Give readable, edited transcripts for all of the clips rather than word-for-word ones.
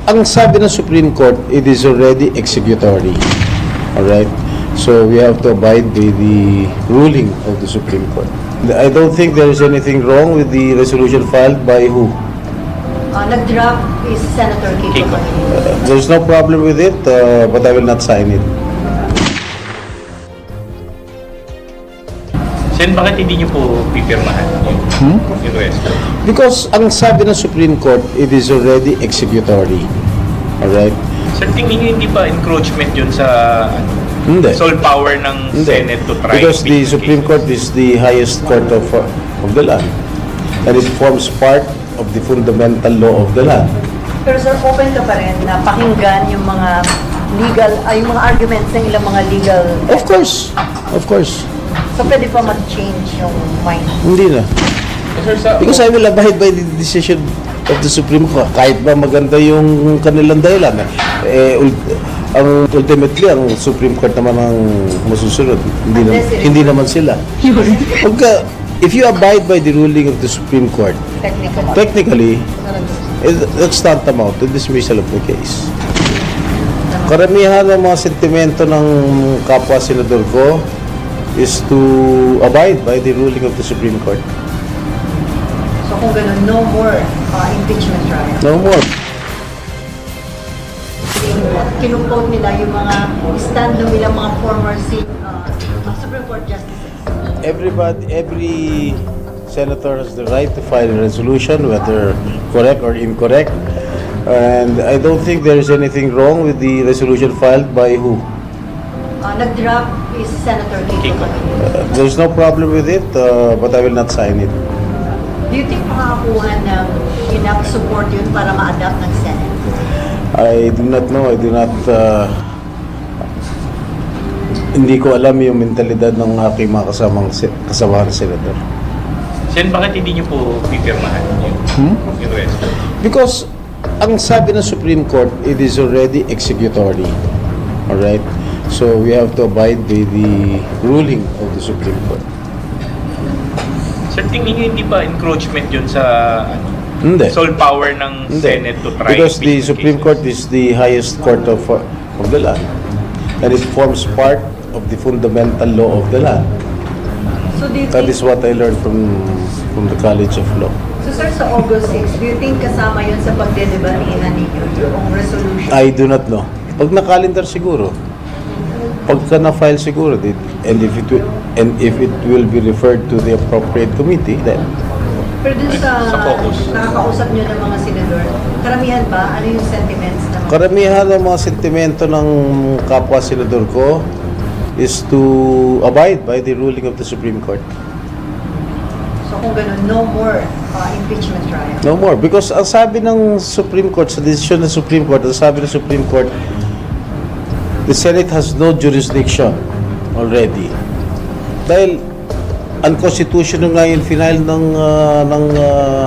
ang sabi ng Supreme Court, it is already executory. Alright? So we have to abide by the ruling of the Supreme Court. I don't think there is anything wrong with the resolution filed by who? Nag-draft is Senator KIKO. There's no problem with it, but I will not sign it. Sen, bakit hindi niyo po pipirmahan yung resto? Because ang sabi ng Supreme Court, it is already executory. Alright? Sir, tingin niyo hindi ba encroachment yun sa Hindi. sole power ng Senate to try? Because the Supreme Court is the highest court of the land. And it forms part of the fundamental law of the land. Pero sir, open ka pa rin na pakinggan yung mga legal, yung mga arguments ng ilang mga legal... Of course. Of course. So pwede pa mag-change yung mind. Hindi na. Sir, Because I will abide by the decision of the Supreme Court. Kahit ba maganda yung kanilang dahilan. Ultimately, ang Supreme Court naman ang masusunod. Hindi naman sila. Pagka, if you abide by the ruling of the Supreme Court, technically, it's tantamount to dismissal of the case. Karamihan ng mga sentimento ng kapwa senador ko is to abide by the ruling of the Supreme Court. So kung gano'n, no more impeachment trial. No more. Kinumpot nila yung mga stand ng ilang mga former Supreme Court justices. Every senator has the right to file a resolution, whether correct or incorrect. And I don't think there is anything wrong with the resolution filed by who? Nag-draft is Senator KIKO. There's no problem with it, but I will not sign it. Do you think makakakuha ng enough support yun para ma-adapt ng Senate? I do not know. I do not... hindi ko alam yung mentalidad ng aking mga kasamahan senador. Sen, bakit hindi niyo po pipirmahan yung resto? Because ang sabi ng Supreme Court, it is already executory. Alright? So we have to abide by the ruling of the Supreme Court. Sir, tingin niyo hindi ba encroachment yun sa Hindi. sole power ng Senate to try? Because the impeachment Supreme cases? Court is the highest court of the land. And it forms part of the fundamental law of the land. So do you That think, is what I learned from the College of Law. so sir, sa August 6, do you think kasama yun sa pagdedebatihan ninyo yung resolution? I do not know. Pag na-calendar siguro. Pagka na-file siguro, and if it will be referred to the appropriate committee, then Pero dun sa focus. nakakausap nyo ng mga senador, karamihan ba? Ano yung sentiments ng mga... karamihan ng mga sentimento ng kapwa senador ko is to abide by the ruling of the Supreme Court. So kung gano'n, no more impeachment trial. No more. Because ang sabi ng Supreme Court, sa desisyon ng Supreme Court, ang sabi ng Supreme Court, the Senate has no jurisdiction already. Dahil unconstitutional nga yung final ng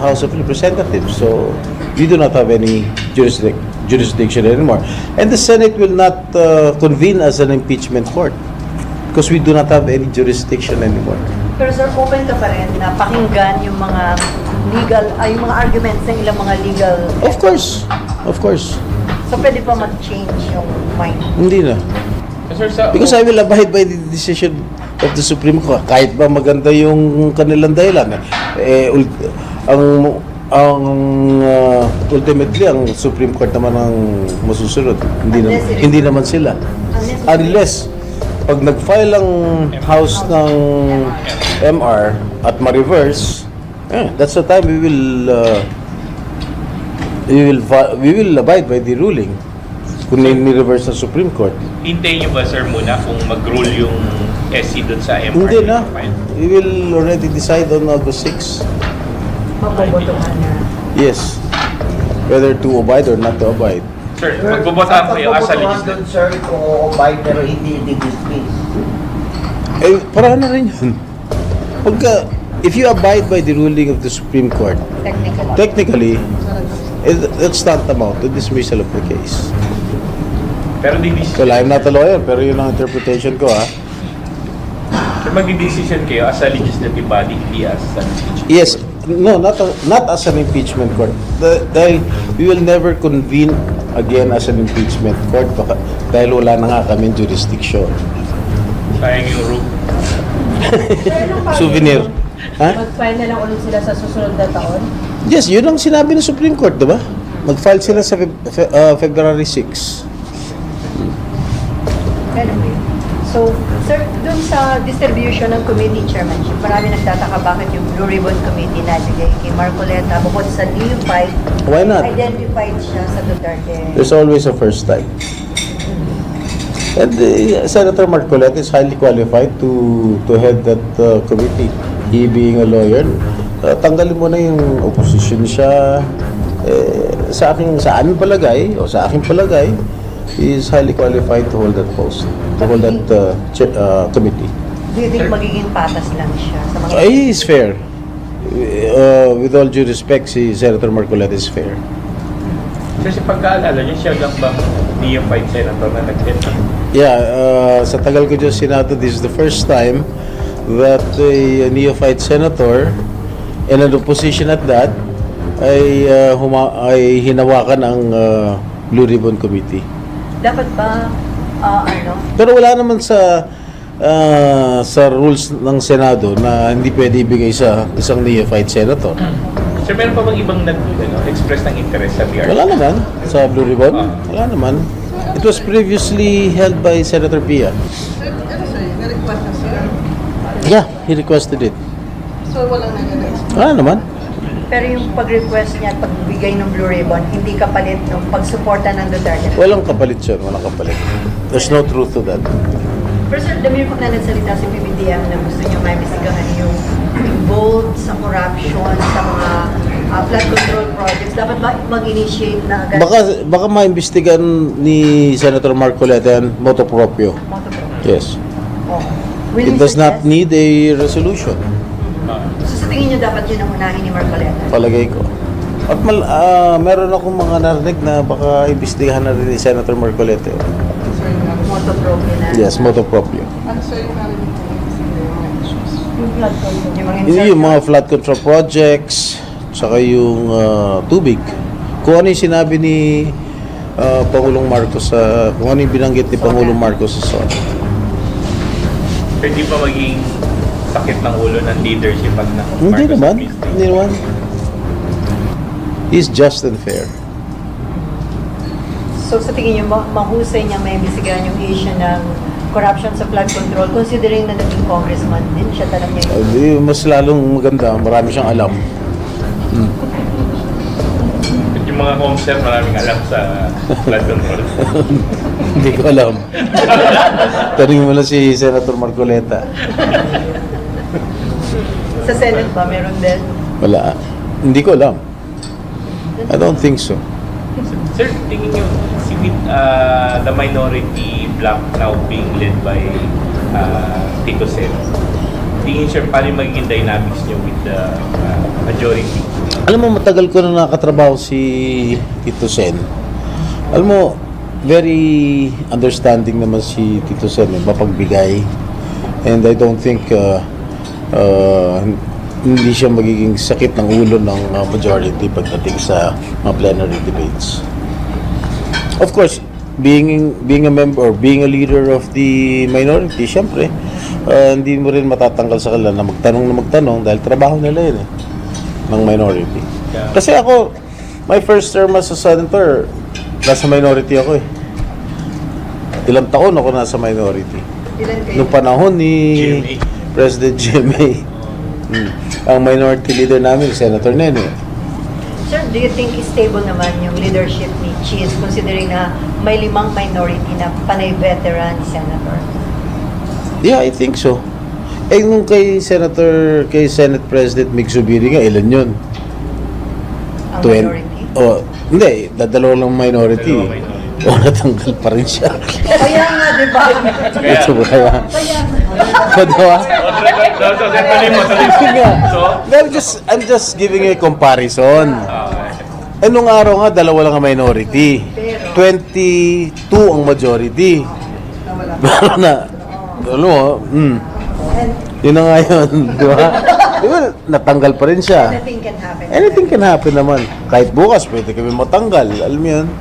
House of Representatives. So, we do not have any jurisdiction anymore. And the Senate will not convene as an impeachment court because we do not have any jurisdiction anymore. Pero sir, open ka pa rin na pakinggan yung mga legal, yung mga arguments ng ilang mga legal... Of course. Of course. So pwede pa mag-change yung mind. Hindi na. Sir, Because I will abide by the decision of the Supreme Court. Kahit ba maganda yung kanilang dahilan. Ultimately, ang Supreme Court naman ang masusunod. Hindi naman sila. Unless, pag nag-file ang House ng MR at ma-reverse, that's the time we will abide by the ruling kung ni-reverse ng Supreme Court. hintayin niyo ba, sir, muna kung mag-rule yung SC doon sa MR? Hindi na. We will already decide on August 6. Mabobotohan na. Yes. Whether to abide or not to abide. Sir, magbobotahan kayo as a legislature. Sir, kung abide pero hindi dismiss. Para na rin yun. Pagka, if you abide by the ruling of the Supreme Court, technically, it's tantamount to dismissal of the case. Pero di-decision. Well, I'm not a lawyer, pero yun ang interpretation ko, ha? Sir, magdi-decision kayo as a legislative body, hindi as an impeachment. Yes. No, not as an impeachment court. Dahil we will never convene again as an impeachment court dahil wala na nga kaming jurisdiction. Sayang yung room. Souvenir. Ha? Mag-file na lang ulit sila sa susunod na taon? Yes, yun ang sinabi ng Supreme Court, di ba? Mag-file sila sa February 6. Anyway, so, sir, dun sa distribution ng committee chairmanship, marami nagtataka bakit yung Blue Ribbon Committee nabigay kay Marcoleta bukod sa neophyte, Why not? identified siya sa Duterte. There's always a first time. And Senator Marcoleta is highly qualified to head that committee. He being a lawyer, tanggalin mo na yung opposition siya. Sa aking palagay, he is highly qualified to hold that post, to hold that committee. Do you think magiging patas lang siya sa mga... He is fair. With all due respect, si Senator Marcoleta is fair. Kasi pagkaalala niyo, siya lang bang neophyte senator na nag-get? Yeah, sa tagal ko dyan Senado, this is the first time that a neophyte senator in an opposition at that ay hinawakan ang Blue Ribbon Committee. Dapat ba, Pero wala naman sa rules ng Senado na hindi pwede ibigay sa isang neophyte senator. So, meron pa bang ibang express ng interest sa BR? Wala naman sa Blue Ribbon. Wala naman. It was previously held by Senator Pia. Na-request na sila. Yeah, he requested it. So, walang nag-explain. Wala naman. pero yung pag-request niya at pagbigay ng Blue Ribbon, hindi kapalit ng pagsuporta ng Duterte? Walang kapalit yun, walang kapalit. There's no truth to that. Pero sir, dami po na nagsalita si PBBM na gusto niyo maibisigahan yung involved sa corruption, sa mga flood control projects. Dapat ba mag-initiate na agad? Baka maimbestigan ni Senator Marcoleta yan, motu proprio. Moto pro. Yes. Oh. Will It you does not suggest? need a resolution, So sa tingin niyo dapat yun ang unahin ni Marcoleta? palagay ko. At meron akong mga narinig na baka imbestigahan na rin ni Senator Marcoleta. Moto proprio na. Yes, motu proprio. Ano sir yung narinig ko yung mga issues? Yung flood control. Yung mga Hindi yung mga flood control projects, saka yung tubig. Kung ano yung sinabi ni Pangulong Marcos sa, kung ano yung binanggit ni Pangulong Marcos sa SON. Pero di ba maging sakit ng ulo ng leadership at ng Hindi Marcos naman, administration? hindi naman. He's just and fair. So sa tingin niyo, mahusay niya may imbestigahan yung issue ng corruption sa flood control, considering na naging congressman din siya talaga niya. Di, mas lalong maganda, marami siyang alam. At yung mga homester, maraming alam sa flood control. Hindi ko alam. Tanungin mo na si Senator Marcoleta. Sa Senate ba, meron din? Wala. Hindi ko alam. I don't think so. Sir, tingin nyo, the minority bloc now being led by Tito Sen, tingin sir, paano yung magiging dynamics nyo with the majority? Alam mo, matagal ko na nakatrabaho si Tito Sen. Alam mo, very understanding naman si Tito Sen, mapagbigay. And I don't think hindi siya magiging sakit ng ulo ng majority pagdating sa mga plenary debates. Of course, being a member or being a leader of the minority, syempre, hindi mo rin matatanggal sa kanila na magtanong dahil trabaho nila yun ng minority. Yeah. Kasi ako, my first term as a senator, nasa minority ako eh. Ilang taon ako nasa minority. Ilan kayo? Noong panahon ni GMA. President GMA. Ang minority leader namin, Senator Nene. Sir, do you think stable naman yung leadership ni Cheese considering na may 5 minority na panay veteran senator? Yeah, I think so. Eh, nung kay Senate President Mig Zubiri nga, ilan yun? Ang 20. minority? Oh, hindi, dadalawa lang minority. Dalawa minority. O, natanggal pa rin siya. Kaya nga, di ba? Ito ba kaya? Kaya Diba? So, I'm just giving a comparison. Eh, nung araw nga, dalawa lang ang minority. 22 ang majority. Pero na, yun na nga yun, di ba? Di ba, natanggal pa rin siya. anything can happen. Anything can happen naman. Kahit bukas, pwede kami matanggal. Alam mo yun?